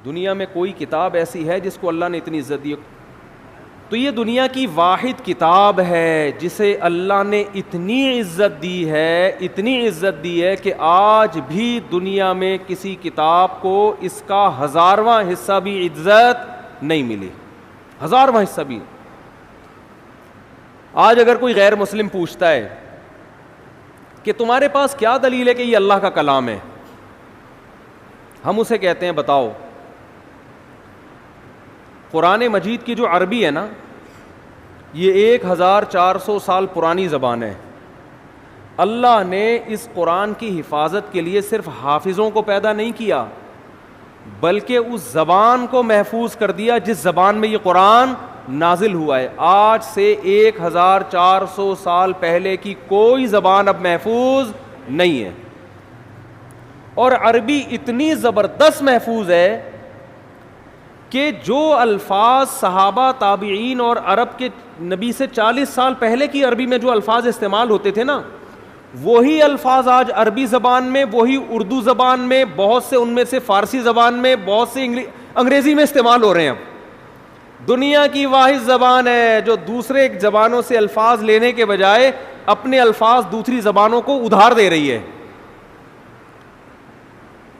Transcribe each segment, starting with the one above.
دنیا میں کوئی کتاب ایسی ہے جس کو اللہ نے اتنی عزت دی؟ تو یہ دنیا کی واحد کتاب ہے جسے اللہ نے اتنی عزت دی ہے، اتنی عزت دی ہے کہ آج بھی دنیا میں کسی کتاب کو اس کا 1000واں حصہ بھی عزت نہیں ملی، 1000واں حصہ بھی۔ آج اگر کوئی غیر مسلم پوچھتا ہے کہ تمہارے پاس کیا دلیل ہے کہ یہ اللہ کا کلام ہے، ہم اسے کہتے ہیں بتاؤ، قرآن مجید کی جو عربی ہے نا، یہ 1400 سال پرانی زبان ہے۔ اللہ نے اس قرآن کی حفاظت کے لیے صرف حافظوں کو پیدا نہیں کیا، بلکہ اس زبان کو محفوظ کر دیا جس زبان میں یہ قرآن نازل ہوا ہے۔ آج سے 1400 سال پہلے کی کوئی زبان اب محفوظ نہیں ہے، اور عربی اتنی زبردست محفوظ ہے کہ جو الفاظ صحابہ، تابعین اور عرب کے نبی سے 40 سال پہلے کی عربی میں جو الفاظ استعمال ہوتے تھے نا، وہی الفاظ آج عربی زبان میں، وہی اردو زبان میں، بہت سے ان میں سے فارسی زبان میں، بہت سے انگریزی میں استعمال ہو رہے ہیں۔ اب دنیا کی واحد زبان ہے جو دوسرے زبانوں سے الفاظ لینے کے بجائے اپنے الفاظ دوسری زبانوں کو ادھار دے رہی ہے،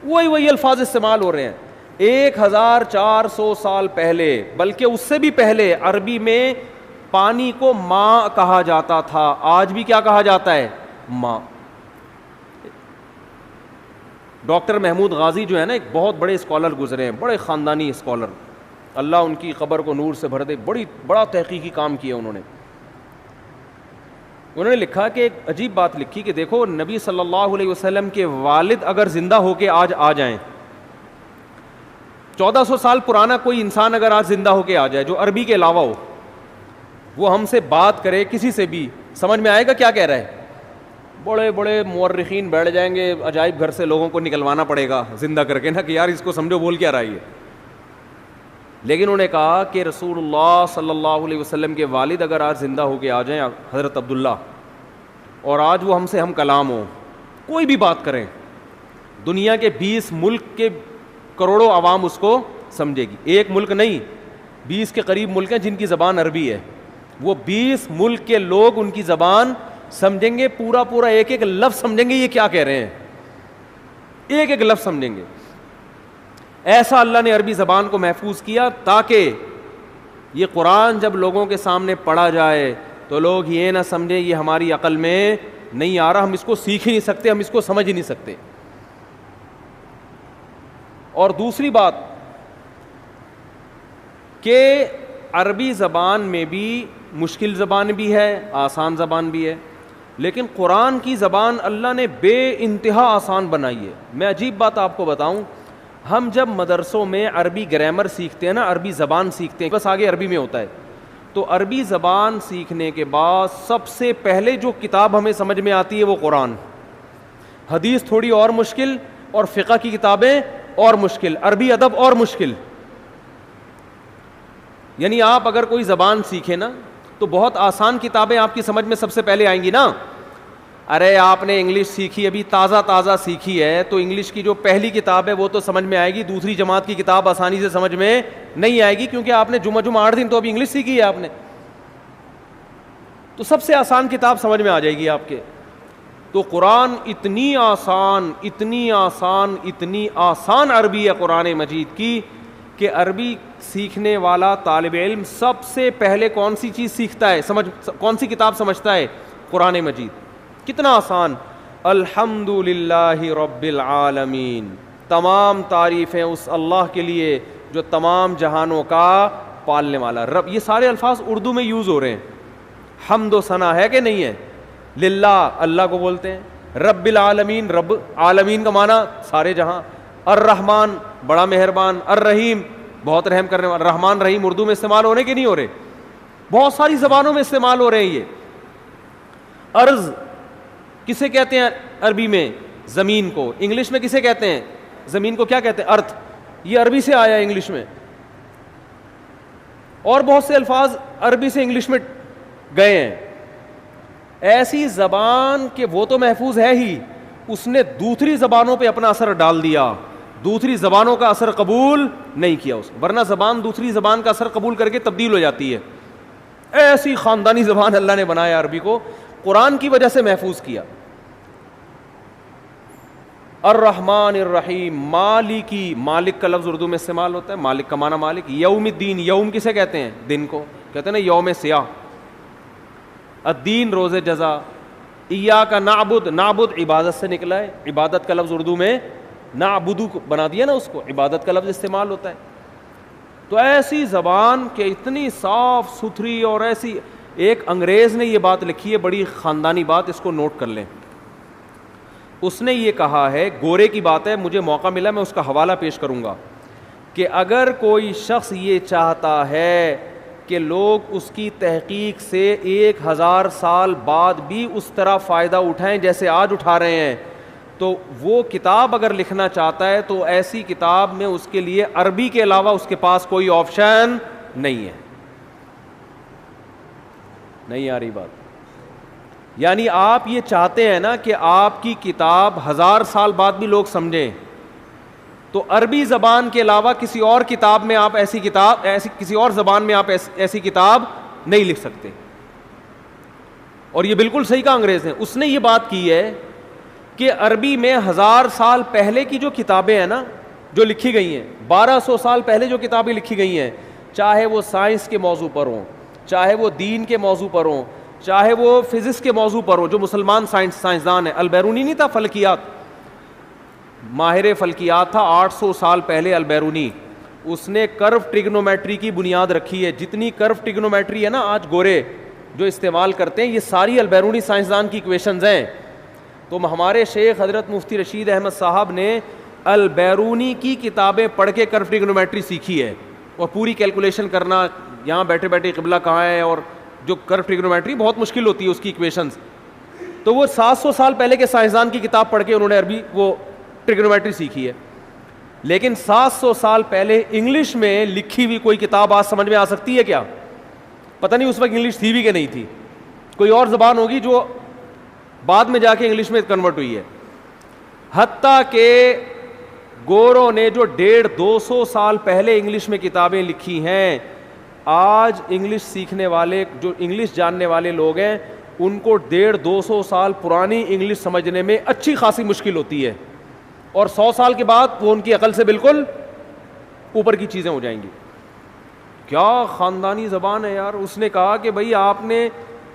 وہی الفاظ استعمال ہو رہے ہیں۔ 1400 سال پہلے، بلکہ اس سے بھی پہلے، عربی میں پانی کو ماء کہا جاتا تھا، آج بھی کیا کہا جاتا ہے؟ ماء۔ ڈاکٹر محمود غازی جو ہے نا، ایک بہت بڑے اسکالر گزرے ہیں، بڑے خاندانی اسکالر، اللہ ان کی قبر کو نور سے بھر دے، بڑا تحقیقی کام کیا انہوں نے لکھا کہ ایک عجیب بات لکھی کہ دیکھو، نبی صلی اللہ علیہ وسلم کے والد اگر زندہ ہو کے آج آ جائیں، 1400 سال پرانا کوئی انسان اگر آج زندہ ہو کے آ جائے جو عربی کے علاوہ ہو، وہ ہم سے بات کرے کسی سے بھی، سمجھ میں آئے گا کیا کہہ رہا ہے؟ بڑے بڑے مورخین بیٹھ جائیں گے، عجائب گھر سے لوگوں کو نکلوانا پڑے گا زندہ کر کے نا، کہ یار اس کو سمجھو بول کیا رہا ہے۔ لیکن انہوں نے کہا کہ رسول اللہ صلی اللہ علیہ وسلم کے والد اگر آج زندہ ہو کے آ جائیں، حضرت عبداللہ، اور آج وہ ہم سے ہم کلام ہو، کوئی بھی بات کریں، دنیا کے 20 ملک کے کروڑوں عوام اس کو سمجھے گی۔ ایک ملک نہیں، 20 کے قریب ملک ہیں جن کی زبان عربی ہے، وہ 20 ملک کے لوگ ان کی زبان سمجھیں گے، پورا ایک ایک لفظ سمجھیں گے یہ کیا کہہ رہے ہیں، ایک ایک لفظ سمجھیں گے۔ ایسا اللہ نے عربی زبان کو محفوظ کیا تاکہ یہ قرآن جب لوگوں کے سامنے پڑھا جائے تو لوگ یہ نہ سمجھیں یہ ہماری عقل میں نہیں آ رہا، ہم اس کو سیکھ ہی نہیں سکتے، ہم اس کو سمجھ ہی نہیں سکتے۔ اور دوسری بات کہ عربی زبان میں بھی مشکل زبان بھی ہے، آسان زبان بھی ہے، لیکن قرآن کی زبان اللہ نے بے انتہا آسان بنائی ہے۔ میں عجیب بات آپ کو بتاؤں، ہم جب مدرسوں میں عربی گرامر سیکھتے ہیں نا، عربی زبان سیکھتے ہیں، بس آگے عربی میں ہوتا ہے، تو عربی زبان سیکھنے کے بعد سب سے پہلے جو کتاب ہمیں سمجھ میں آتی ہے وہ قرآن، حدیث تھوڑی اور مشکل، اور فقہ کی کتابیں اور مشکل، عربی ادب اور مشکل۔ یعنی آپ اگر کوئی زبان سیکھیں نا تو بہت آسان کتابیں آپ کی سمجھ میں سب سے پہلے آئیں گی نا۔ ارے آپ نے انگلش سیکھی، ابھی تازہ سیکھی ہے، تو انگلش کی جو پہلی کتاب ہے وہ تو سمجھ میں آئے گی، دوسری جماعت کی کتاب آسانی سے سمجھ میں نہیں آئے گی، کیونکہ آپ نے جمعہ 8 دن تو ابھی انگلش سیکھی ہے آپ نے، تو سب سے آسان کتاب سمجھ میں آ جائے گی آپ کے۔ تو قرآن اتنی آسان عربی ہے قرآن مجید کی کہ عربی سیکھنے والا طالب علم سب سے پہلے کون سی چیز سیکھتا ہے، کون سی کتاب سمجھتا ہے؟ قرآن مجید۔ کتنا آسان۔ الحمدللہ رب العالمین، تمام تعریفیں اس اللہ کے لیے جو تمام جہانوں کا پالنے والا رب۔ یہ سارے الفاظ اردو میں یوز ہو رہے ہیں، حمد و ثنا ہے کہ نہیں ہے؟ للہ، اللہ کو بولتے ہیں۔ رب العالمین، رب عالمین کا معنی سارے جہاں۔ الرحمن، بڑا مہربان۔ الرحیم، بہت رحم کرنے والا۔ رحمان رحیم اردو میں استعمال ہو رہے کہ نہیں ہو رہے؟ بہت ساری زبانوں میں استعمال ہو رہے ہیں یہ۔ ارض کسے کہتے ہیں عربی میں؟ زمین کو۔ انگلش میں کسے کہتے ہیں؟ زمین کو کیا کہتے ہیں؟ ارتھ۔ یہ عربی سے آیا ہے انگلش میں، اور بہت سے الفاظ عربی سے انگلش میں گئے ہیں۔ ایسی زبان کہ وہ تو محفوظ ہے ہی، اس نے دوسری زبانوں پہ اپنا اثر ڈال دیا۔ دوسری زبانوں کا اثر قبول نہیں کیا اس نے، ورنہ زبان دوسری زبان کا اثر قبول کر کے تبدیل ہو جاتی ہے. ایسی خاندانی زبان اللہ نے بنایا عربی کو، قرآن کی وجہ سے محفوظ کیا. الرحمن الرحیم، مالکی، مالک کا لفظ اردو میں استعمال ہوتا ہے، مالک کا معنی مالک. یوم الدین، یوم کسے کہتے ہیں؟ دن کو کہتے ہیں نا، یوم سیاہ. الدین، روز جزا. ایاک نعبد، نعبد عبادت سے نکلا ہے، عبادت کا لفظ اردو میں نعبدو بنا دیا نا اس کو، عبادت کا لفظ استعمال ہوتا ہے. تو ایسی زبان کہ اتنی صاف ستھری، اور ایسی، ایک انگریز نے یہ بات لکھی ہے، بڑی خاندانی بات، اس کو نوٹ کر لیں. اس نے یہ کہا ہے، گورے کی بات ہے، مجھے موقع ملا میں اس کا حوالہ پیش کروں گا، کہ اگر کوئی شخص یہ چاہتا ہے کہ لوگ اس کی تحقیق سے 1000 سال بعد بھی اس طرح فائدہ اٹھائیں جیسے آج اٹھا رہے ہیں، تو وہ کتاب اگر لکھنا چاہتا ہے تو ایسی کتاب میں اس کے لیے عربی کے علاوہ اس کے پاس کوئی آپشن نہیں ہے. نہیں آ رہی بات؟ یعنی آپ یہ چاہتے ہیں نا کہ آپ کی کتاب 1000 سال بعد بھی لوگ سمجھیں، تو عربی زبان کے علاوہ کسی اور کتاب میں آپ ایسی کتاب، کسی اور زبان میں آپ ایسی کتاب نہیں لکھ سکتے. اور یہ بالکل صحیح کہا انگریز نے. اس نے یہ بات کی ہے کہ عربی میں 1000 سال پہلے کی جو کتابیں ہیں نا، جو لکھی گئی ہیں، 1200 سال پہلے جو کتابیں لکھی گئی ہیں، چاہے وہ سائنس کے موضوع پر ہوں، چاہے وہ دین کے موضوع پر ہوں، چاہے وہ فزکس کے موضوع پر ہو، جو مسلمان سائنسدان ہے. البیرونی نہیں تھا فلکیات، ماہر فلکیات تھا 800 سال پہلے البیرونی. اس نے کرو ٹریگنومیٹری کی بنیاد رکھی ہے. جتنی کرو ٹریگنومیٹری ہے نا آج گورے جو استعمال کرتے ہیں، یہ ساری البیرونی سائنسدان کی ایکویشنز ہیں. تو ہمارے شیخ حضرت مفتی رشید احمد صاحب نے البیرونی کی کتابیں پڑھ کے کرو ٹریگنومیٹری سیکھی ہے، اور پوری کیلکولیشن کرنا، یہاں بیٹھے بیٹھے قبلہ کہاں ہے، اور جو کرو ٹریگنومیٹری بہت مشکل ہوتی ہے اس کی ایکویشنز. تو وہ 700 سال پہلے کے سائنسدان کی کتاب پڑھ کے انہوں نے عربی وہ ٹریگنومیٹری سیکھی ہے. لیکن 700 سال پہلے انگلش میں لکھی ہوئی کوئی کتاب آج سمجھ میں آ سکتی ہے کیا؟ پتہ نہیں اس وقت انگلش تھی بھی کہ نہیں تھی، کوئی اور زبان ہوگی جو بعد میں جا کے انگلش میں کنورٹ ہوئی ہے. حتیٰ کہ گوروں نے جو 150-200 سال پہلے انگلش میں کتابیں لکھی ہیں، آج انگلش سیکھنے والے، جو انگلش جاننے والے لوگ ہیں، ان کو 150-200 سال پرانی انگلش سمجھنے میں اچھی خاصی مشکل ہوتی ہے، اور 100 سال کے بعد وہ ان کی عقل سے بالکل اوپر کی چیزیں ہو جائیں گی. کیا خاندانی زبان ہے یار. اس نے کہا کہ بھئی آپ نے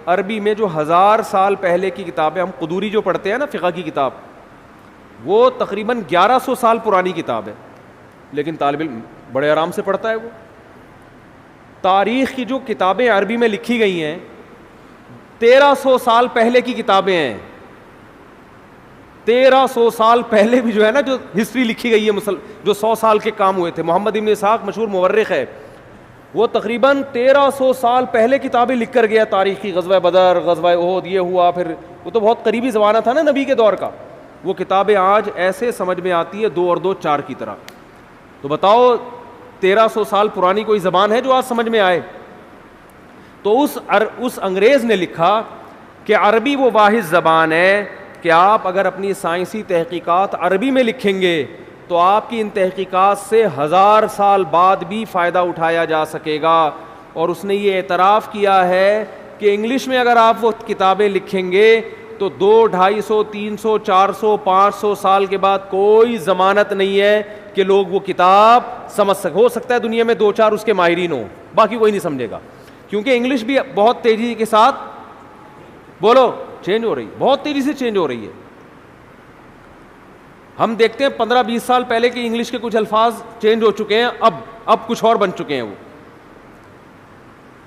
عربی میں جو 1000 سال پہلے کی کتابیں، ہم قدوری جو پڑھتے ہیں نا فقہ کی کتاب، وہ تقریباً 1100 سال پرانی کتاب ہے، لیکن طالب علم بڑے آرام سے پڑھتا ہے. وہ تاریخ کی جو کتابیں عربی میں لکھی گئی ہیں 1300 سال پہلے کی کتابیں ہیں. 1300 سال پہلے بھی جو ہے نا، جو ہسٹری لکھی گئی ہے، جو 100 سال کے کام ہوئے تھے. محمد ابن اسحاق مشہور مورخ ہے، وہ تقریباً 1300 سال پہلے کتابیں لکھ کر گیا تاریخی. غزوہ بدر، غزوہ احد، یہ ہوا. پھر وہ تو بہت قریبی زمانہ تھا نا نبی کے دور کا. وہ کتابیں آج ایسے سمجھ میں آتی ہے 2 اور 2 4 کی طرح. تو بتاؤ 1300 سال پرانی کوئی زبان ہے جو آج سمجھ میں آئے؟ تو اس انگریز نے لکھا کہ عربی وہ واحد زبان ہے کہ آپ اگر اپنی سائنسی تحقیقات عربی میں لکھیں گے تو آپ کی ان تحقیقات سے 1000 سال بعد بھی فائدہ اٹھایا جا سکے گا. اور اس نے یہ اعتراف کیا ہے کہ انگلش میں اگر آپ وہ کتابیں لکھیں گے تو 200, 250, 300, 400, 500 سال کے بعد کوئی ضمانت نہیں ہے کہ لوگ وہ کتاب سمجھ سکیں. ہو سکتا ہے دنیا میں 2-4 اس کے ماہرین ہوں، باقی کوئی نہیں سمجھے گا، کیونکہ انگلش بھی بہت تیزی کے ساتھ بولو چینج ہو رہی، بہت تیزی سے چینج ہو رہی ہے. ہم دیکھتے ہیں 15-20 سال پہلے کی انگلش کے کچھ الفاظ چینج ہو چکے ہیں، اب کچھ اور بن چکے ہیں وہ.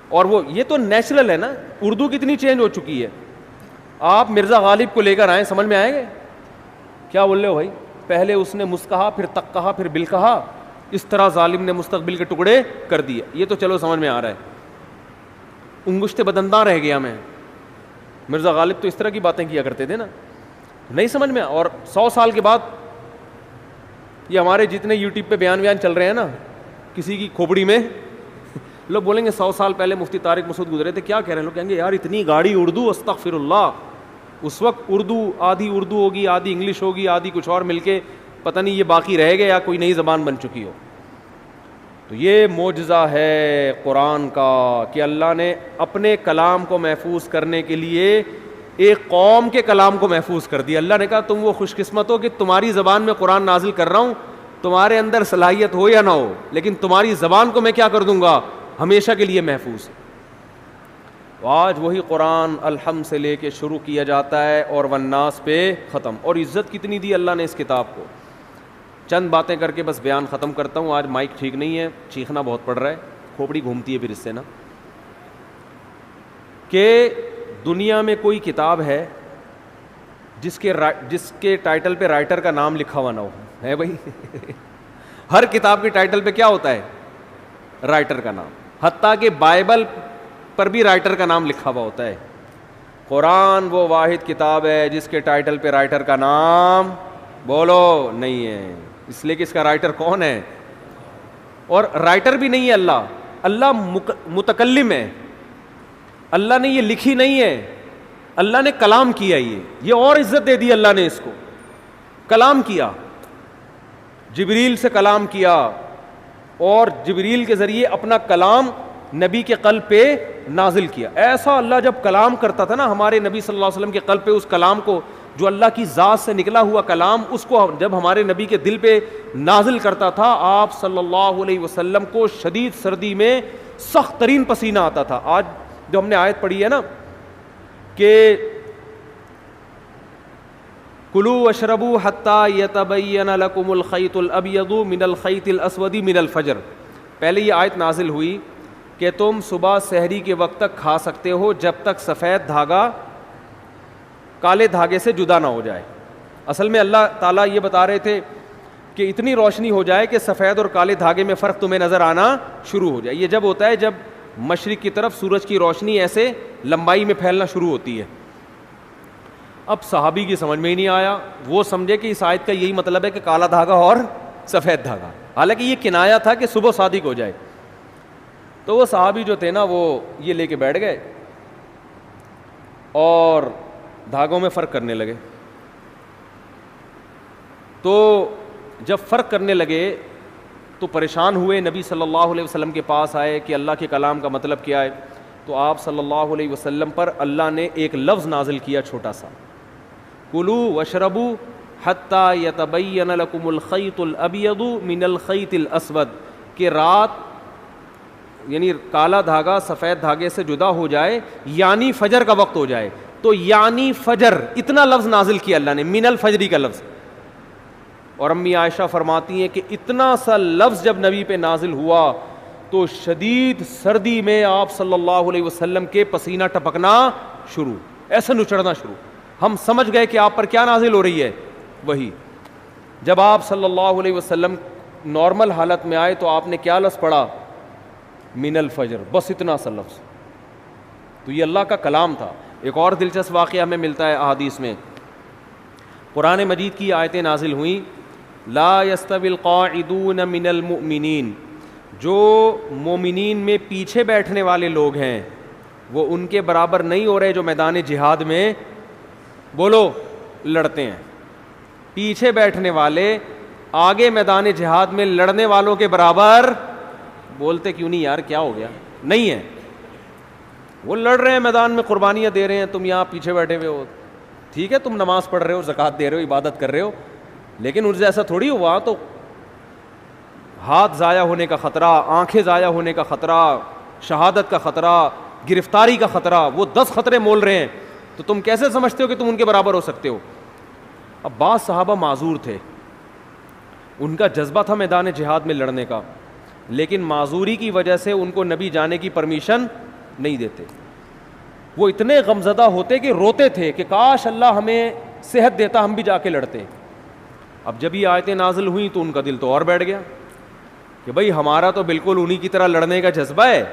اور وہ یہ تو نیچرل ہے نا. اردو کتنی چینج ہو چکی ہے. آپ مرزا غالب کو لے کر آئیں، سمجھ میں آئیں گے کیا بول رہے ہو بھائی؟ پہلے اس نے مس کہا، پھر تک کہا، پھر بل کہا. اس طرح ظالم نے مستقبل کے ٹکڑے کر دیے. یہ تو چلو سمجھ میں آ رہا ہے. انگشت بدنداں رہ گیا میں. مرزا غالب تو اس طرح کی باتیں کیا کرتے تھے نا، نہیں سمجھ میں. اور 100 سال کے بعد یہ ہمارے جتنے یوٹیوب پہ بیان چل رہے ہیں نا، کسی کی کھوپڑی میں لوگ بولیں گے 100 سال پہلے مفتی طارق مسعود گزرے تھے، کیا کہہ رہے ہیں؟ لوگ کہیں گے یار اتنی گاڑی اردو، استغفر اللہ. اس وقت آدھی اردو ہوگی، آدھی انگلش ہوگی، آدھی کچھ اور مل کے پتہ نہیں یہ باقی رہ گیا یا کوئی نئی زبان بن چکی ہو. تو یہ معجزہ ہے قرآن کا کہ اللہ نے اپنے کلام کو محفوظ کرنے کے لیے ایک قوم کے کلام کو محفوظ کر دیا. اللہ نے کہا تم وہ خوش قسمت ہو کہ تمہاری زبان میں قرآن نازل کر رہا ہوں, تمہارے اندر صلاحیت ہو یا نہ ہو, لیکن تمہاری زبان کو میں کیا کر دوں گا, ہمیشہ کے لیے محفوظ. آج وہی قرآن الحمد سے لے کے شروع کیا جاتا ہے اور والناس پہ ختم. اور عزت کتنی دی اللہ نے اس کتاب کو. چند باتیں کر کے بس بیان ختم کرتا ہوں. آج مائک ٹھیک نہیں ہے, چیخنا بہت پڑ رہا ہے, کھوپڑی گھومتی ہے پھر اس سے نا. کہ دنیا میں کوئی کتاب ہے جس کے ٹائٹل پہ رائٹر کا نام لکھا ہوا نہ ہو, ہے بھائی؟ ہر کتاب کے ٹائٹل پہ کیا ہوتا ہے, رائٹر کا نام. حتیٰ کہ بائبل پر بھی رائٹر کا نام لکھا ہوا ہوتا ہے. قرآن وہ واحد کتاب ہے جس کے ٹائٹل پہ رائٹر کا نام بولو نہیں ہے, اس لیے کہ اس کا رائٹر کون ہے. اور رائٹر بھی نہیں ہے اللہ, اللہ متکلم ہے. اللہ نے یہ لکھی نہیں ہے, اللہ نے کلام کیا. یہ اور عزت دے دی اللہ نے اس کو, کلام کیا. جبریل سے کلام کیا اور جبریل کے ذریعے اپنا کلام نبی کے قلب پہ نازل کیا. ایسا اللہ جب کلام کرتا تھا نا ہمارے نبی صلی اللہ علیہ وسلم کے قلب پہ, اس کلام کو جو اللہ کی ذات سے نکلا ہوا کلام, اس کو جب ہمارے نبی کے دل پہ نازل کرتا تھا, آپ صلی اللہ علیہ وسلم کو شدید سردی میں سخت ترین پسینہ آتا تھا. آج جو ہم نے آیت پڑھی ہے نا کہ کلوا واشربوا حتی یتبین لکم الخیط الابیض من الخیط الاسود من الفجر, پہلے یہ آیت نازل ہوئی کہ تم صبح سحری کے وقت تک کھا سکتے ہو جب تک سفید دھاگا کالے دھاگے سے جدا نہ ہو جائے. اصل میں اللہ تعالیٰ یہ بتا رہے تھے کہ اتنی روشنی ہو جائے کہ سفید اور کالے دھاگے میں فرق تمہیں نظر آنا شروع ہو جائے. یہ جب ہوتا ہے جب مشرق کی طرف سورج کی روشنی ایسے لمبائی میں پھیلنا شروع ہوتی ہے. اب صحابی کی سمجھ میں ہی نہیں آیا, وہ سمجھے کہ اس آیت کا یہی مطلب ہے کہ کالا دھاگا اور سفید دھاگا, حالانکہ یہ کنایا تھا کہ صبح صادق ہو جائے. تو وہ صحابی جو تھے نا وہ یہ لے کے بیٹھ گئے اور دھاگوں میں فرق کرنے لگے. تو جب فرق کرنے لگے تو پریشان ہوئے, نبی صلی اللہ علیہ وسلم کے پاس آئے کہ اللہ کے کلام کا مطلب کیا ہے. تو آپ صلی اللہ علیہ وسلم پر اللہ نے ایک لفظ نازل کیا چھوٹا سا, کلوا واشربوا حتی یتبین لکم الخیط الابیض من الخیط الاسود, کہ رات یعنی کالا دھاگا سفید دھاگے سے جدا ہو جائے یعنی فجر کا وقت ہو جائے. تو یعنی فجر اتنا لفظ نازل کیا اللہ نے, من الفجری کا لفظ. اور امی عائشہ فرماتی ہیں کہ اتنا سا لفظ جب نبی پہ نازل ہوا تو شدید سردی میں آپ صلی اللہ علیہ وسلم کے پسینہ ٹپکنا شروع, ایسے نچڑنا شروع. ہم سمجھ گئے کہ آپ پر کیا نازل ہو رہی ہے, وہی. جب آپ صلی اللہ علیہ وسلم نارمل حالت میں آئے تو آپ نے کیا لفظ پڑھا, من الفجر, بس اتنا سا لفظ. تو یہ اللہ کا کلام تھا. ایک اور دلچسپ واقعہ ہمیں ملتا ہے احادیث میں, قرآن مجید کی آیتیں نازل ہوئیں, لا یستوی القاعدون من المؤمنین, جو مومنین میں پیچھے بیٹھنے والے لوگ ہیں وہ ان کے برابر نہیں ہو رہے جو میدان جہاد میں بولو لڑتے ہیں. پیچھے بیٹھنے والے آگے میدان جہاد میں لڑنے والوں کے برابر, بولتے کیوں نہیں یار, کیا ہو گیا, نہیں ہے. وہ لڑ رہے ہیں میدان میں, قربانیاں دے رہے ہیں, تم یہاں پیچھے بیٹھے ہوئے ہو. ٹھیک ہے تم نماز پڑھ رہے ہو, زکوٰۃ دے رہے ہو, عبادت کر رہے ہو, لیکن ان سے ایسا تھوڑی ہوا. تو ہاتھ ضائع ہونے کا خطرہ, آنکھیں ضائع ہونے کا خطرہ, شہادت کا خطرہ, گرفتاری کا خطرہ, وہ 10 خطرے مول رہے ہیں. تو تم کیسے سمجھتے ہو کہ تم ان کے برابر ہو سکتے ہو؟ اب بعض صحابہ معذور تھے, ان کا جذبہ تھا میدان جہاد میں لڑنے کا, لیکن معذوری کی وجہ سے ان کو نبی جانے کی پرمیشن نہیں دیتے. وہ اتنے غمزدہ ہوتے کہ روتے تھے کہ کاش اللہ ہمیں صحت دیتا, ہم بھی جا کے لڑتے. اب جب یہ آیتیں نازل ہوئیں تو ان کا دل تو اور بیٹھ گیا کہ بھئی ہمارا تو بالکل انہی کی طرح لڑنے کا جذبہ ہے,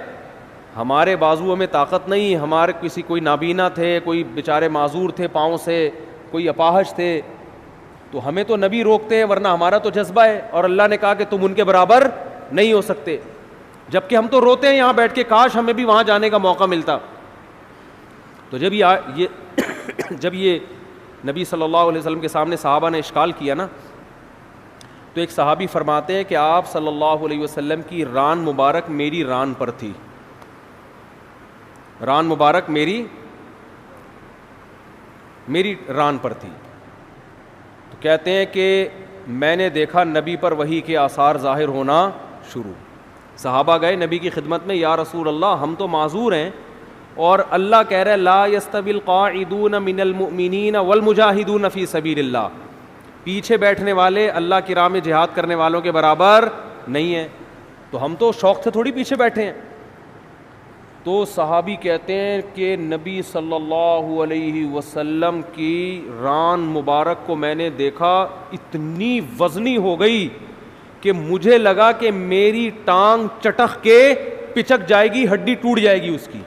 ہمارے بازوؤں میں طاقت نہیں, ہمارے کوئی نابینا تھے, کوئی بیچارے معذور تھے پاؤں سے, کوئی اپاہج تھے, تو ہمیں تو نبی روکتے ہیں ورنہ ہمارا تو جذبہ ہے. اور اللہ نے کہا کہ تم ان کے برابر نہیں ہو سکتے, جبکہ ہم تو روتے ہیں یہاں بیٹھ کے کاش ہمیں بھی وہاں جانے کا موقع ملتا. تو جب یہ نبی صلی اللہ علیہ وسلم کے سامنے صحابہ نے اشکال کیا نا تو ایک صحابی فرماتے ہیں کہ آپ صلی اللہ علیہ وسلم کی ران مبارک میری ران پر تھی، ران مبارک میری ران پر تھی. تو کہتے ہیں کہ میں نے دیکھا نبی پر وحی کے آثار ظاہر ہونا شروع. صحابہ گئے نبی کی خدمت میں، یا رسول اللہ ہم تو معذور ہیں، اور اللہ کہہ رہے لا یستوی القاعدون من المؤمنین والمجاہدون فی سبیل اللہ، پیچھے بیٹھنے والے اللہ کی راہ میں جہاد کرنے والوں کے برابر نہیں ہیں. تو ہم تو شوق سے تھوڑی پیچھے بیٹھے ہیں. تو صحابی کہتے ہیں کہ نبی صلی اللہ علیہ وسلم کی ران مبارک کو میں نے دیکھا، اتنی وزنی ہو گئی کہ مجھے لگا کہ میری ٹانگ چٹخ کے پچک جائے گی، ہڈی ٹوٹ جائے گی اس کی،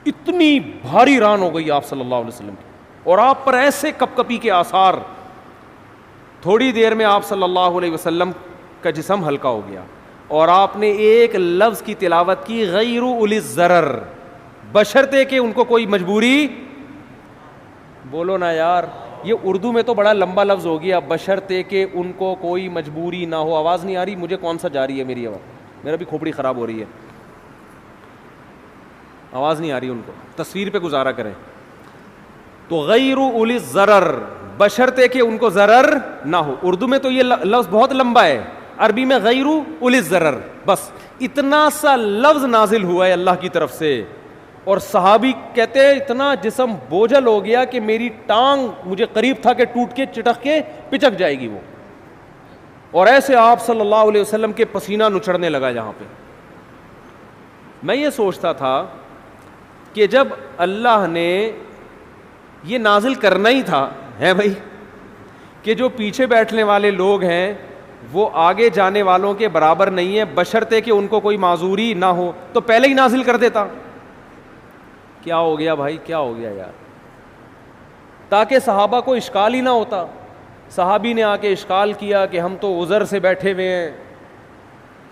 اتنی بھاری ران ہو گئی آپ صلی اللہ علیہ وسلم کی، اور آپ پر ایسے کپ کپی کے آثار. تھوڑی دیر میں آپ صلی اللہ علیہ وسلم کا جسم ہلکا ہو گیا، اور آپ نے ایک لفظ کی تلاوت کی، غیر اولی الضرر، بشرطے کہ ان کو کوئی مجبوری، بولو نا یار، یہ اردو میں تو بڑا لمبا لفظ ہو گیا، بشرطے کہ ان کو کوئی مجبوری نہ ہو. آواز نہیں آ رہی مجھے، کون سا جاری ہے میری آواز؟ میرا بھی کھوپڑی خراب ہو رہی ہے، آواز نہیں آ رہی ان کو، تصویر پہ گزارا کریں. تو غیر اولی الضرر، بشرطے کہ ان کو ضرر نہ ہو. اردو میں تو یہ لفظ بہت لمبا ہے، عربی میں غیر اولی الضرر، بس اتنا سا لفظ نازل ہوا ہے اللہ کی طرف سے. اور صحابی کہتے ہیں اتنا جسم بوجھل ہو گیا کہ میری ٹانگ مجھے قریب تھا کہ ٹوٹ کے چٹک کے پچک جائے گی وہ. اور ایسے آپ صلی اللہ علیہ وسلم کے پسینہ نچڑنے لگا. جہاں پہ میں یہ سوچتا تھا کہ جب اللہ نے یہ نازل کرنا ہی تھا ہے بھائی کہ جو پیچھے بیٹھنے والے لوگ ہیں وہ آگے جانے والوں کے برابر نہیں ہے، بشرطے کہ ان کو کوئی معذوری نہ ہو، تو پہلے ہی نازل کر دیتا. کیا ہو گیا بھائی، کیا ہو گیا یار؟ تاکہ صحابہ کو اشکال ہی نہ ہوتا. صحابی نے آ کے اشکال کیا کہ ہم تو عذر سے بیٹھے ہوئے ہیں،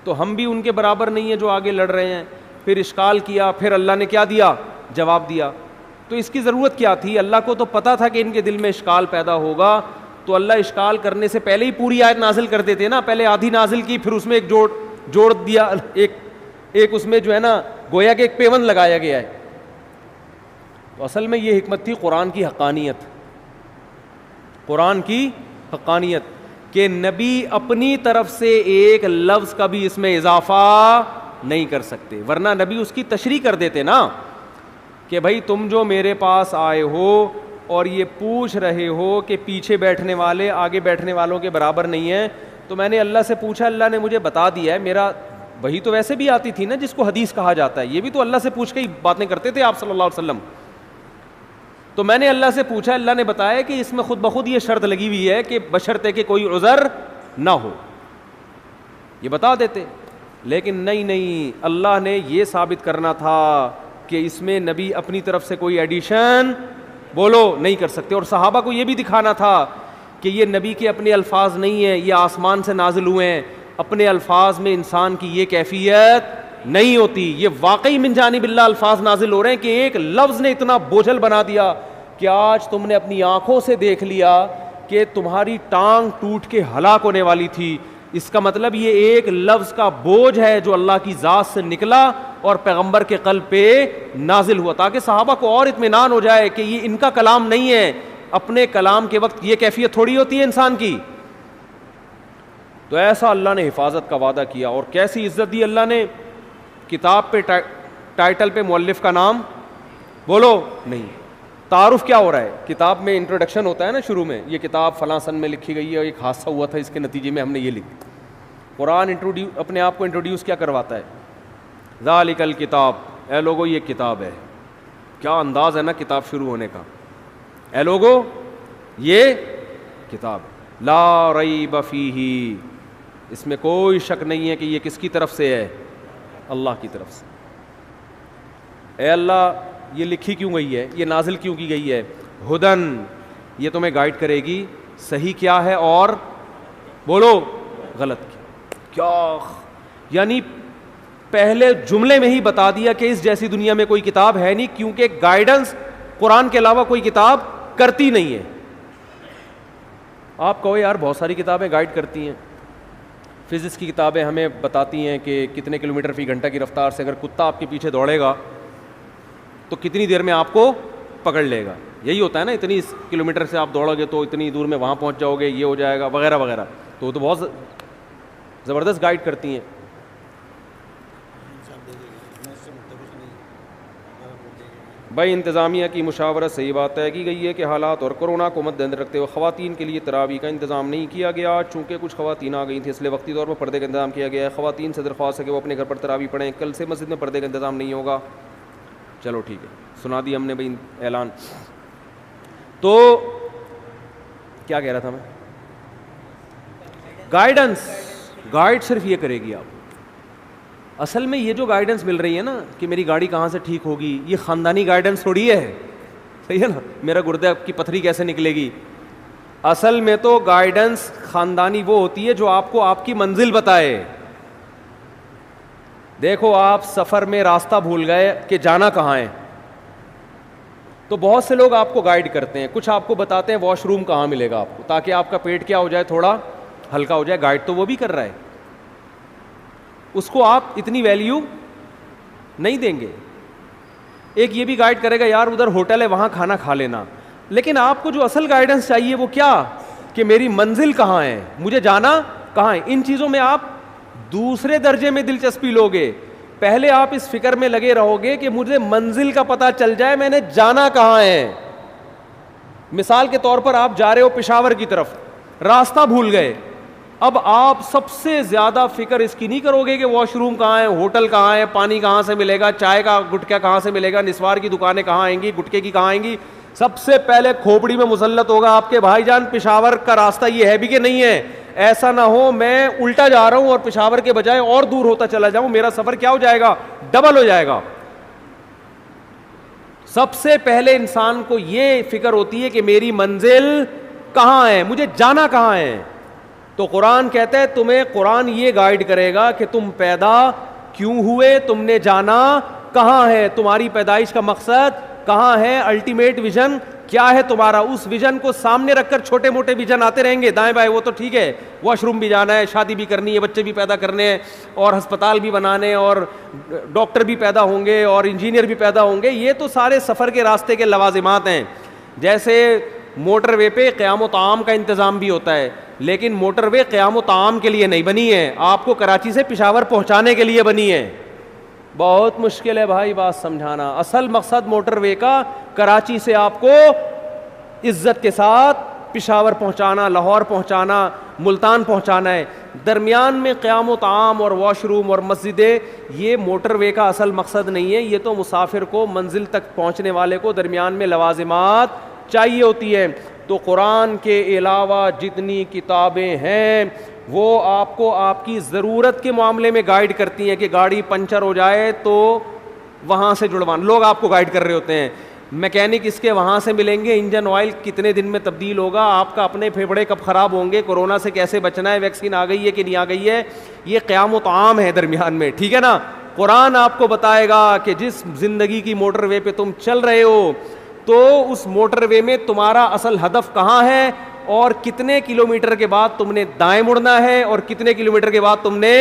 تو ہم بھی ان کے برابر نہیں ہیں جو آگے لڑ رہے ہیں. پھر اشکال کیا، پھر اللہ نے کیا دیا؟ جواب دیا. تو اس کی ضرورت کیا تھی؟ اللہ کو تو پتا تھا کہ ان کے دل میں اشکال پیدا ہوگا، تو اللہ اشکال کرنے سے پہلے ہی پوری آیت نازل کر دیتے نا. پہلے آدھی نازل کی، پھر اس میں ایک جوڑ دیا، ایک اس میں جو ہے نا گویا کہ ایک پیوند لگایا گیا ہے. تو اصل میں یہ حکمت تھی قرآن کی حقانیت، قرآن کی حقانیت کہ نبی اپنی طرف سے ایک لفظ کا بھی اس میں اضافہ نہیں کر سکتے، ورنہ نبی اس کی تشریح کر دیتے نا کہ بھائی تم جو میرے پاس آئے ہو اور یہ پوچھ رہے ہو کہ پیچھے بیٹھنے والے آگے بیٹھنے والوں کے برابر نہیں ہیں، تو میں نے اللہ سے پوچھا، اللہ نے مجھے بتا دیا ہے. میرا وہی تو ویسے بھی آتی تھی نا جس کو حدیث کہا جاتا ہے، یہ بھی تو اللہ سے پوچھ کے ہی باتیں کرتے تھے آپ صلی اللہ علیہ وسلم. تو میں نے اللہ سے پوچھا، اللہ نے بتایا کہ اس میں خود بخود یہ شرط لگی ہوئی ہے کہ بشرطے کہ کوئی عذر نہ ہو، یہ بتا دیتے. لیکن نہیں، اللہ نے یہ ثابت کرنا تھا کہ اس میں نبی اپنی طرف سے کوئی ایڈیشن بولو نہیں کر سکتے. اور صحابہ کو یہ بھی دکھانا تھا کہ یہ نبی کے اپنے الفاظ نہیں ہیں، یہ آسمان سے نازل ہوئے ہیں. اپنے الفاظ میں انسان کی یہ کیفیت نہیں ہوتی، یہ واقعی من جانب اللہ الفاظ نازل ہو رہے ہیں کہ ایک لفظ نے اتنا بوجھل بنا دیا کہ آج تم نے اپنی آنکھوں سے دیکھ لیا کہ تمہاری ٹانگ ٹوٹ کے ہلاک ہونے والی تھی. اس کا مطلب یہ ایک لفظ کا بوجھ ہے جو اللہ کی ذات سے نکلا اور پیغمبر کے قلب پہ نازل ہوا، تاکہ صحابہ کو اور اطمینان ہو جائے کہ یہ ان کا کلام نہیں ہے. اپنے کلام کے وقت یہ کیفیت تھوڑی ہوتی ہے انسان کی. تو ایسا اللہ نے حفاظت کا وعدہ کیا، اور کیسی عزت دی اللہ نے. کتاب پہ ٹائٹل پہ مؤلف کا نام بولو نہیں، تعارف کیا ہو رہا ہے؟ کتاب میں انٹروڈکشن ہوتا ہے نا شروع میں، یہ کتاب فلاں سن میں لکھی گئی ہے، ایک حادثہ ہوا تھا، اس کے نتیجے میں ہم نے یہ لکھی. قرآن اپنے آپ کو انٹروڈیوس کیا کرواتا ہے؟ ذالک الکتاب، اے لوگو یہ کتاب ہے. کیا انداز ہے نا کتاب شروع ہونے کا، اے لوگو یہ کتاب ہے. لا ریب فیہ، اس میں کوئی شک نہیں ہے کہ یہ کس کی طرف سے ہے؟ اللہ کی طرف سے. اے اللہ یہ لکھی کیوں گئی ہے، یہ نازل کیوں کی گئی ہے؟ ہدن، یہ تمہیں گائیڈ کرے گی صحیح کیا ہے اور بولو غلط کیا. یعنی پہلے جملے میں ہی بتا دیا کہ اس جیسی دنیا میں کوئی کتاب ہے نہیں، کیونکہ گائیڈنس قرآن کے علاوہ کوئی کتاب کرتی نہیں ہے. آپ کہو یار بہت ساری کتابیں گائیڈ کرتی ہیں، فزکس کی کتابیں ہمیں بتاتی ہیں کہ کتنے کلومیٹر فی گھنٹہ کی رفتار سے اگر کتا آپ کے پیچھے دوڑے گا تو کتنی دیر میں آپ کو پکڑ لے گا. یہی ہوتا ہے نا, اتنی کلومیٹر سے آپ دوڑو گے تو اتنی دور میں وہاں پہنچ جاؤ گے, یہ ہو جائے گا وغیرہ وغیرہ. تو وہ تو بہت زبردست گائیڈ کرتی ہیں. بھائی انتظامیہ کی مشاورت صحیح بات طے کی گئی ہے کہ حالات اور کورونا کو مد نظر رکھتے ہوئے خواتین کے لیے تراویح کا انتظام نہیں کیا گیا. چونکہ کچھ خواتین آ گئی تھیں اس لیے وقتی طور پر پردے کا انتظام کیا گیا ہے. خواتین سے درخواست ہے کہ وہ اپنے گھر پر تراویح پڑھیں. کل سے مسجد میں پردے کا انتظام نہیں ہوگا. چلو ٹھیک ہے, سنا دی ہم نے بھائی اعلان. تو کیا کہہ رہا تھا میں, گائیڈنس, گائیڈ صرف یہ کرے گی آپ. اصل میں یہ جو گائیڈنس مل رہی ہے نا کہ میری گاڑی کہاں سے ٹھیک ہوگی, یہ خاندانی گائیڈنس تھوڑی ہے, صحیح ہے نا, میرا گردے کی پتھری کیسے نکلے گی. اصل میں تو گائیڈنس خاندانی وہ ہوتی ہے جو آپ کو آپ کی منزل بتائے. دیکھو آپ سفر میں راستہ بھول گئے کہ جانا کہاں ہے, تو بہت سے لوگ آپ کو گائیڈ کرتے ہیں, کچھ آپ کو بتاتے ہیں واش روم کہاں ملے گا آپ کو تاکہ آپ کا پیٹ کیا ہو جائے, تھوڑا ہلکا ہو جائے. گائیڈ تو وہ بھی کر رہا ہے, اس کو آپ اتنی ویلیو نہیں دیں گے. ایک یہ بھی گائیڈ کرے گا یار ادھر ہوٹل ہے وہاں کھانا کھا لینا, لیکن آپ کو جو اصل گائیڈنس چاہیے وہ کیا, کہ میری منزل کہاں ہے, مجھے جانا کہاں ہے. ان چیزوں میں آپ دوسرے درجے میں دلچسپی لوگے. پہلے آپ اس فکر میں لگے رہو گے کہ مجھے منزل کا پتہ چل جائے, میں نے جانا کہاں ہے. مثال کے طور پر آپ جا رہے ہو پشاور کی طرف, راستہ بھول گئے. اب آپ سب سے زیادہ فکر اس کی نہیں کرو گے کہ واش روم کہاں ہے, ہوٹل کہاں ہے, پانی کہاں سے ملے گا, چائے کا گٹکا کہاں سے ملے گا, نسوار کی دکانیں کہاں آئیں گی, گٹکے کی کہاں آئیں گی. سب سے پہلے کھوپڑی میں مسلط ہوگا آپ کے بھائی جان پشاور کا راستہ یہ ہے بھی کہ نہیں ہے. ایسا نہ ہو میں الٹا جا رہا ہوں اور پشاور کے بجائے اور دور ہوتا چلا جاؤں, میرا سفر کیا ہو جائے گا, ڈبل ہو جائے گا. سب سے پہلے انسان کو یہ فکر ہوتی ہے کہ میری منزل کہاں ہے, مجھے جانا کہاں ہے. تو قرآن کہتا ہے تمہیں, قرآن یہ گائیڈ کرے گا کہ تم پیدا کیوں ہوئے, تم نے جانا کہاں ہے, تمہاری پیدائش کا مقصد کہاں ہے, الٹیمیٹ ویژن کیا ہے تمہارا. اس ویژن کو سامنے رکھ کر چھوٹے موٹے ویژن آتے رہیں گے دائیں بائیں, وہ تو ٹھیک ہے, واش روم بھی جانا ہے, شادی بھی کرنی ہے, بچے بھی پیدا کرنے ہیں, اور ہسپتال بھی بنانے, اور ڈاکٹر بھی پیدا ہوں گے, اور انجینئر بھی پیدا ہوں گے. یہ تو سارے سفر کے راستے کے لوازمات ہیں. جیسے موٹر وے پہ قیام و طعام کا انتظام بھی ہوتا ہے, لیکن موٹر وے قیام و طعام کے لیے نہیں بنی ہے, آپ کو کراچی سے پشاور پہنچانے کے لیے بنی ہے. بہت مشکل ہے بھائی بات سمجھانا. اصل مقصد موٹر وے کا کراچی سے آپ کو عزت کے ساتھ پشاور پہنچانا, لاہور پہنچانا, ملتان پہنچانا ہے. درمیان میں قیام و طعام اور واش روم اور مسجدیں, یہ موٹر وے کا اصل مقصد نہیں ہے. یہ تو مسافر کو, منزل تک پہنچنے والے کو درمیان میں لوازمات چاہیے ہوتی ہے. تو قرآن کے علاوہ جتنی کتابیں ہیں وہ آپ کو آپ کی ضرورت کے معاملے میں گائیڈ کرتی ہیں کہ گاڑی پنچر ہو جائے تو وہاں سے جڑوانا. لوگ آپ کو گائیڈ کر رہے ہوتے ہیں, میکینک اس کے وہاں سے ملیں گے, انجن آئل کتنے دن میں تبدیل ہوگا, آپ کا اپنے پھیپھڑے کب خراب ہوں گے, کورونا سے کیسے بچنا ہے, ویکسین آ گئی ہے کہ نہیں آ گئی ہے. یہ قیام و طعام ہے درمیان میں, ٹھیک ہے نا. قرآن آپ کو بتائے گا کہ جس زندگی کی موٹر وے پہ تم چل رہے ہو تو اس موٹر وے میں تمہارا اصل ہدف کہاں ہے, اور کتنے کلومیٹر کے بعد تم نے دائیں مڑنا ہے, اور کتنے کلومیٹر کے بعد تم نے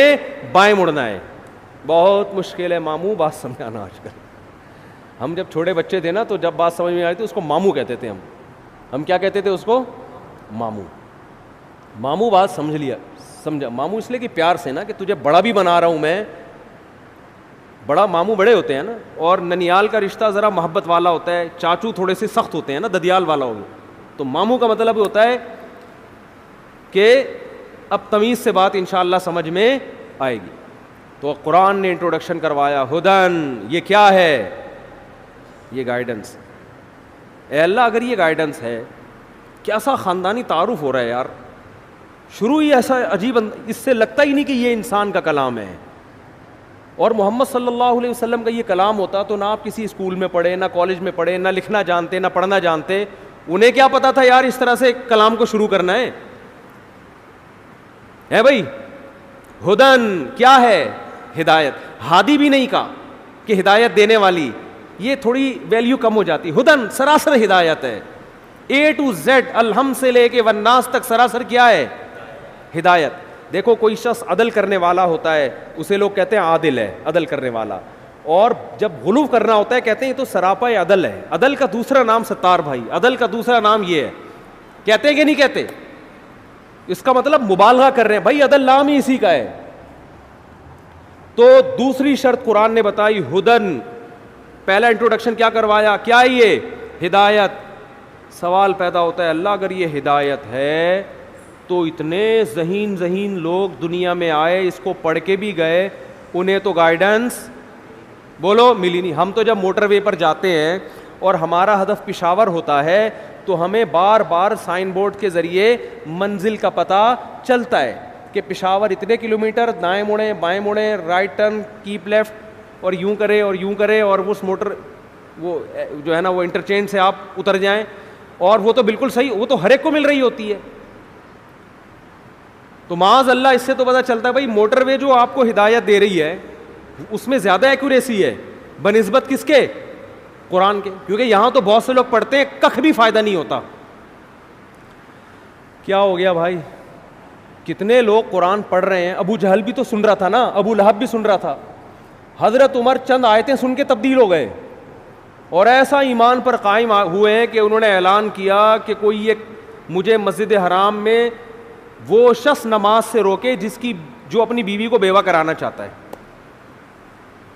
بائیں مڑنا ہے. بہت مشکل ہے ماموں بات سمجھانا. آج کل ہم جب چھوٹے بچے تھے نا تو جب بات سمجھ میں آئی تھی اس کو ماموں کہتے تھے. ہم کیا کہتے تھے اس کو, ماموں. ماموں بات سمجھ لیا, سمجھا. ماموں اس لیے کہ پیار سے نا, کہ تجھے بڑا بھی بنا رہا ہوں میں. بڑا ماموں بڑے ہوتے ہیں نا, اور ننیال کا رشتہ ذرا محبت والا ہوتا ہے, چاچو تھوڑے سے سخت ہوتے ہیں نا, ددیال والا ہوگا. تو ماموں کا مطلب ہوتا ہے کہ اب تمیز سے بات انشاءاللہ سمجھ میں آئے گی. تو قرآن نے انٹروڈکشن کروایا, ہدن, یہ کیا ہے, یہ گائیڈنس. اے اللہ اگر یہ گائیڈنس ہے, کیسا خاندانی تعارف ہو رہا ہے یار. شروع ہی ایسا عجیب, اس سے لگتا ہی نہیں کہ یہ انسان کا کلام ہے. اور محمد صلی اللہ علیہ وسلم کا یہ کلام ہوتا تو نہ آپ کسی اسکول میں پڑھے, نہ کالج میں پڑھے, نہ لکھنا جانتے, نہ پڑھنا جانتے. انہیں کیا پتا تھا یار اس طرح سے کلام کو شروع کرنا ہے بھائی. ہدن کیا ہے, ہدایت. ہادی بھی نہیں کہا کہ ہدایت دینے والی, یہ تھوڑی ویلیو کم ہو جاتی. ہدن سراسر ہدایت ہے, اے ٹو زیڈ, الحم سے لے کے والناس تک سراسر کیا ہے, ہدایت. دیکھو کوئی شخص عدل کرنے والا ہوتا ہے اسے لوگ کہتے ہیں عادل ہے, عدل کرنے والا, اور جب غلو کرنا ہوتا ہے کہتے ہیں یہ تو سراپا عدل ہے. عدل کا دوسرا نام ستار بھائی, عدل کا دوسرا نام یہ ہے, کہتے ہیں کہ نہیں کہتے؟ اس کا مطلب مبالغہ کر رہے ہیں بھائی, عدل نام ہی اسی کا ہے. تو دوسری شرط قرآن نے بتائی ہدن, پہلا انٹروڈکشن کیا کروایا, کیا یہ ہدایت. سوال پیدا ہوتا ہے اللہ اگر یہ ہدایت ہے تو اتنے ذہین لوگ دنیا میں آئے, اس کو پڑھ کے بھی گئے, انہیں تو گائیڈنس بولو ملی نہیں. ہم تو جب موٹر وے پر جاتے ہیں اور ہمارا ہدف پشاور ہوتا ہے تو ہمیں بار بار سائن بورڈ کے ذریعے منزل کا پتہ چلتا ہے کہ پشاور اتنے کلومیٹر, دائیں مڑیں بائیں مڑیں, رائٹ ٹرن, کیپ لیفٹ, اور یوں کرے اور یوں کرے, اور اس موٹر وہ جو ہے نا وہ انٹرچینج سے آپ اتر جائیں, اور وہ تو بالکل صحیح, وہ تو ہر ایک کو مل رہی ہوتی ہے. تو معاذ اللہ اس سے تو پتہ چلتا ہے بھائی موٹر وے جو آپ کو ہدایت دے رہی ہے اس میں زیادہ ایکوریسی ہے بنسبت کس کے, قرآن کے. کیونکہ یہاں تو بہت سے لوگ پڑھتے ہیں کخ بھی فائدہ نہیں ہوتا. کیا ہو گیا بھائی, کتنے لوگ قرآن پڑھ رہے ہیں, ابو جہل بھی تو سن رہا تھا نا, ابو لہب بھی سن رہا تھا, حضرت عمر چند آیتیں سن کے تبدیل ہو گئے اور ایسا ایمان پر قائم ہوئے ہیں کہ انہوں نے اعلان کیا کہ کوئی ایک مجھے مسجد حرام میں وہ شخص نماز سے روکے جو اپنی بیوی کو بیوہ کرانا چاہتا ہے.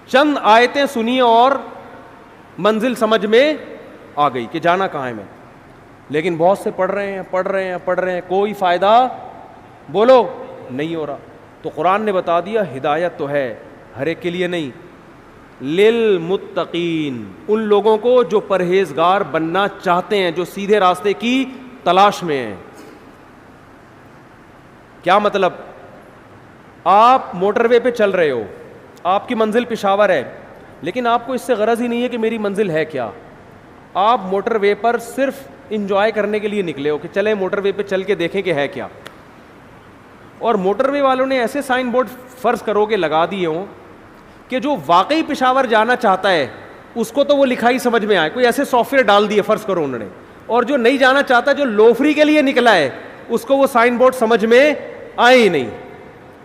چند آیتیں سنی اور منزل سمجھ میں آ گئی کہ جانا کہاں ہے میں. لیکن بہت سے پڑھ رہے ہیں, کوئی فائدہ بولو نہیں ہو رہا. تو قرآن نے بتا دیا ہدایت تو ہے, ہر ایک کے لیے نہیں, للمتقین, ان لوگوں کو جو پرہیزگار بننا چاہتے ہیں, جو سیدھے راستے کی تلاش میں ہیں. کیا مطلب, آپ موٹر وے پہ چل رہے ہو, آپ کی منزل پشاور ہے, لیکن آپ کو اس سے غرض ہی نہیں ہے کہ میری منزل ہے کیا. آپ موٹر وے پر صرف انجوائے کرنے کے لیے نکلے ہو کہ چلیں موٹر وے پہ چل کے دیکھیں کہ ہے کیا. اور موٹر وے والوں نے ایسے سائن بورڈ فرض کرو کہ لگا دیے ہوں کہ جو واقعی پشاور جانا چاہتا ہے اس کو تو وہ لکھائی سمجھ میں آئے, کوئی ایسے سافٹ ویئر ڈال دیے فرض کرو انہوں نے, اور جو نہیں جانا چاہتا, جو لوفری کے لیے نکلا ہے, اس کو وہ سائن بورڈ سمجھ میں آئے ہی نہیں.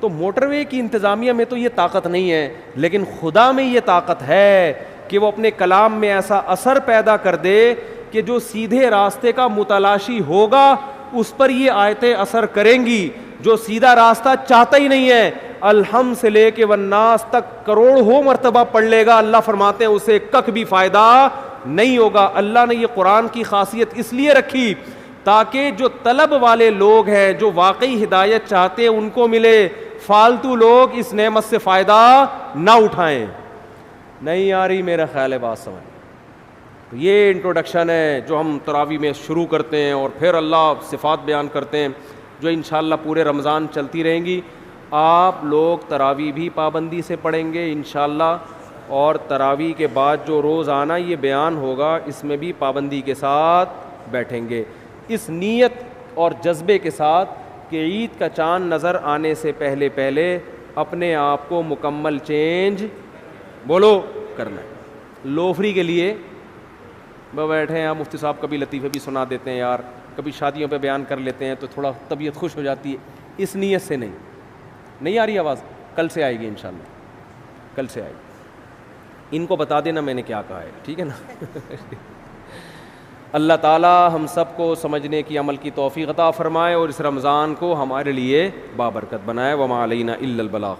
تو موٹر وے کی انتظامیہ میں تو یہ طاقت نہیں ہے, لیکن خدا میں یہ طاقت ہے کہ وہ اپنے کلام میں ایسا اثر پیدا کر دے کہ جو سیدھے راستے کا متلاشی ہوگا اس پر یہ آیتیں اثر کریں گی. جو سیدھا راستہ چاہتا ہی نہیں ہے, الحمد سے لے کے والناس تک کروڑوں مرتبہ پڑھ لے گا, اللہ فرماتے ہیں اسے کک بھی فائدہ نہیں ہوگا. اللہ نے یہ قرآن کی خاصیت اس لیے رکھی تاکہ جو طلب والے لوگ ہیں, جو واقعی ہدایت چاہتے ہیں, ان کو ملے. فالتو لوگ اس نعمت سے فائدہ نہ اٹھائیں. نہیں آ رہی میرا خیال ہے بات سمجھ. تو یہ انٹروڈکشن ہے جو ہم تراویح میں شروع کرتے ہیں, اور پھر اللہ صفات بیان کرتے ہیں جو انشاءاللہ پورے رمضان چلتی رہیں گی. آپ لوگ تراویح بھی پابندی سے پڑھیں گے انشاءاللہ, اور تراویح کے بعد جو روزانہ یہ بیان ہوگا اس میں بھی پابندی کے ساتھ بیٹھیں گے, اس نیت اور جذبے کے ساتھ کہ عید کا چاند نظر آنے سے پہلے اپنے آپ کو مکمل چینج بولو کرنا ہے. لوفری کے لیے بیٹھے ہیں, مفتی صاحب کبھی لطیفے بھی سنا دیتے ہیں یار, کبھی شادیوں پہ بیان کر لیتے ہیں تو تھوڑا طبیعت خوش ہو جاتی ہے, اس نیت سے نہیں آ رہی آواز, کل سے آئے گی انشاءاللہ, کل سے آئے گی. ان کو بتا دینا میں نے کیا کہا ہے, ٹھیک ہے نا. اللہ تعالی ہم سب کو سمجھنے کی عمل کی توفیق عطا فرمائے اور اس رمضان کو ہمارے لیے بابرکت بنائے. وما علینا الا البلاغ.